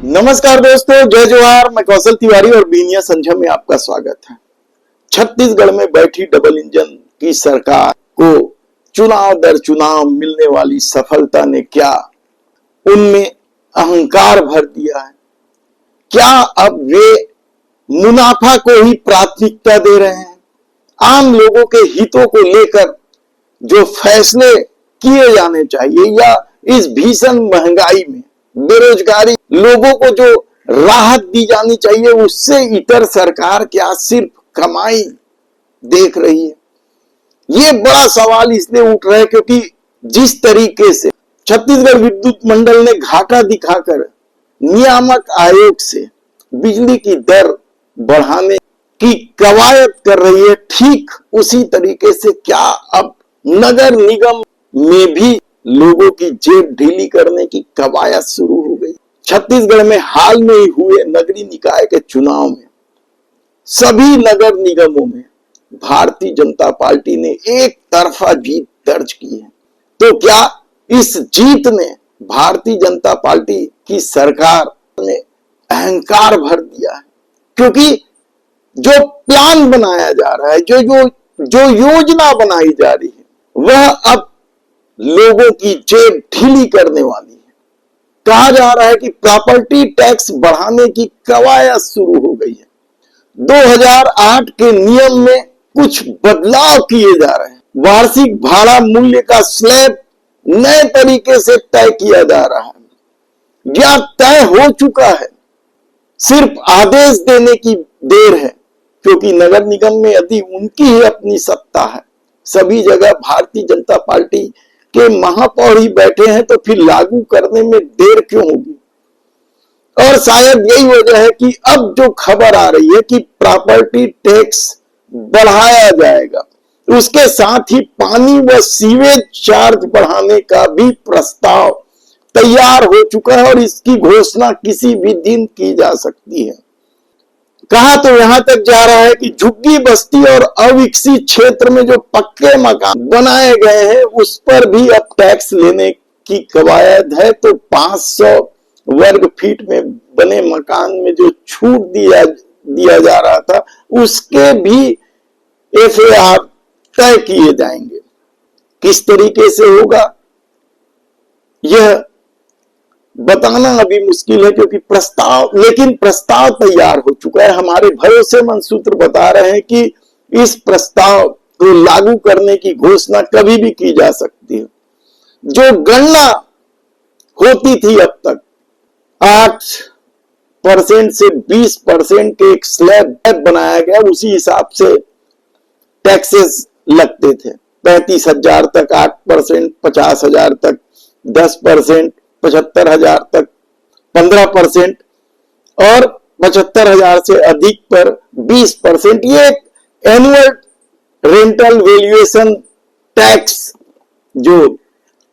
नमस्कार दोस्तों, जय जवाहर। मैं कौशल तिवारी और बीनिया संझा में आपका स्वागत है। छत्तीसगढ़ में बैठी डबल इंजन की सरकार को चुनाव दर चुनाव मिलने वाली सफलता ने क्या उनमें अहंकार भर दिया है? क्या अब वे मुनाफा को ही प्राथमिकता दे रहे हैं? आम लोगों के हितों को लेकर जो फैसले किए जाने चाहिए या इस भीषण महंगाई में बेरोजगारी लोगों को जो राहत दी जानी चाहिए, उससे इतर सरकार क्या सिर्फ कमाई देख रही है? ये बड़ा सवाल इसलिए उठ रहा है क्योंकि जिस तरीके से छत्तीसगढ़ विद्युत मंडल ने घाटा दिखाकर नियामक आयोग से बिजली की दर बढ़ाने की कवायद कर रही है, ठीक उसी तरीके से क्या अब नगर निगम में भी लोगों की जेब ढीली करने की कवायद शुरू हो गई? छत्तीसगढ़ में हाल में ही हुए नगरीय निकाय के चुनाव में सभी नगर निगमों में भारतीय जनता पार्टी ने एक तरफा जीत दर्ज की है। तो क्या इस जीत ने भारतीय जनता पार्टी की सरकार में अहंकार भर दिया है? क्योंकि जो प्लान बनाया जा रहा है, जो योजना बनाई जा रही है, वह अब लोगों की जेब ढीली करने वाली है। कहा जा रहा है कि प्रॉपर्टी टैक्स बढ़ाने की कवायद शुरू हो गई है। 2008 के नियम में कुछ बदलाव किए जा रहे हैं। वार्षिक भाड़ा मूल्य का स्लैब नए तरीके से तय किया जा रहा है या तय हो चुका है, सिर्फ आदेश देने की देर है, क्योंकि नगर निगम में यदि उनकी ही अपनी सत्ता है, सभी जगह भारतीय जनता पार्टी के महापौर ही बैठे हैं, तो फिर लागू करने में देर क्यों होगी? और शायद यही वजह है कि अब जो खबर आ रही है कि प्रॉपर्टी टैक्स बढ़ाया जाएगा, उसके साथ ही पानी व सीवेज चार्ज बढ़ाने का भी प्रस्ताव तैयार हो चुका है और इसकी घोषणा किसी भी दिन की जा सकती है। कहा तो यहां तक जा रहा है कि झुग्गी बस्ती और अविकसित क्षेत्र में जो पक्के मकान बनाए गए हैं, उस पर भी अब टैक्स लेने की कवायद है। तो 500 वर्ग फीट में बने मकान में जो छूट दिया जा रहा था, उसके भी एफएआर तय किए जाएंगे। किस तरीके से होगा यह बताना अभी मुश्किल है, क्योंकि प्रस्ताव तैयार हो चुका है। हमारे भरोसेमंद सूत्र बता रहे हैं कि इस प्रस्ताव को लागू करने की घोषणा कभी भी की जा सकती है। जो गणना होती थी अब तक 8% से 20% के एक स्लैब बनाया गया, उसी हिसाब से टैक्सेस लगते थे। 35,000 तक 8%, 50,000 तक 10%, 75,000 तक 15% और 75,000 से अधिक पर 20%। ये एनुअल रेंटल वैल्यूएशन टैक्स जो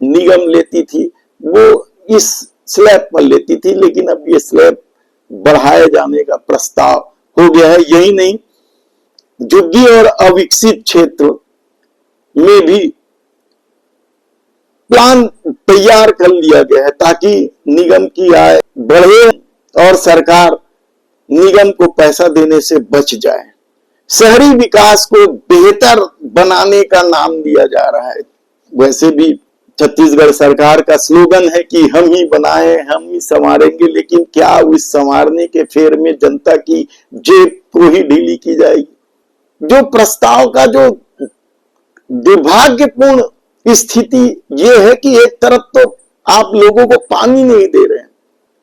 निगम लेती थी, वो इस स्लैब पर लेती थी, लेकिन अब ये स्लैब बढ़ाए जाने का प्रस्ताव हो गया है। यही नहीं, झुग्गी और अविकसित क्षेत्र में भी प्लान तैयार कर लिया गया है ताकि निगम की आय बढ़े और सरकार निगम को पैसा देने से बच जाए। शहरी विकास को बेहतर बनाने का नाम दिया जा रहा है। वैसे भी छत्तीसगढ़ सरकार का स्लोगन है कि हम ही बनाए, हम ही संवारेंगे, लेकिन क्या उस संवारने के फेर में जनता की जेब को ही ढीली की जाएगी? जो प्रस्ताव का जो दुर्भाग्यपूर्ण स्थिति ये है कि एक तरफ तो आप लोगों को पानी नहीं दे रहे हैं,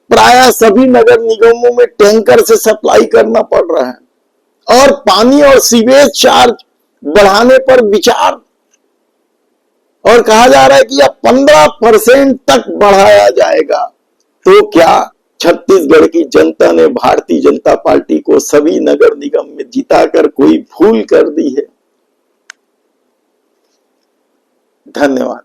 प्राय सभी नगर निगमों में टैंकर से सप्लाई करना पड़ रहा है, और पानी और सीवेज चार्ज बढ़ाने पर विचार, और कहा जा रहा है कि अब 15% तक बढ़ाया जाएगा। तो क्या छत्तीसगढ़ की जनता ने भारतीय जनता पार्टी को सभी नगर निगम में जिताकर कोई भूल कर दी है? धन्यवाद।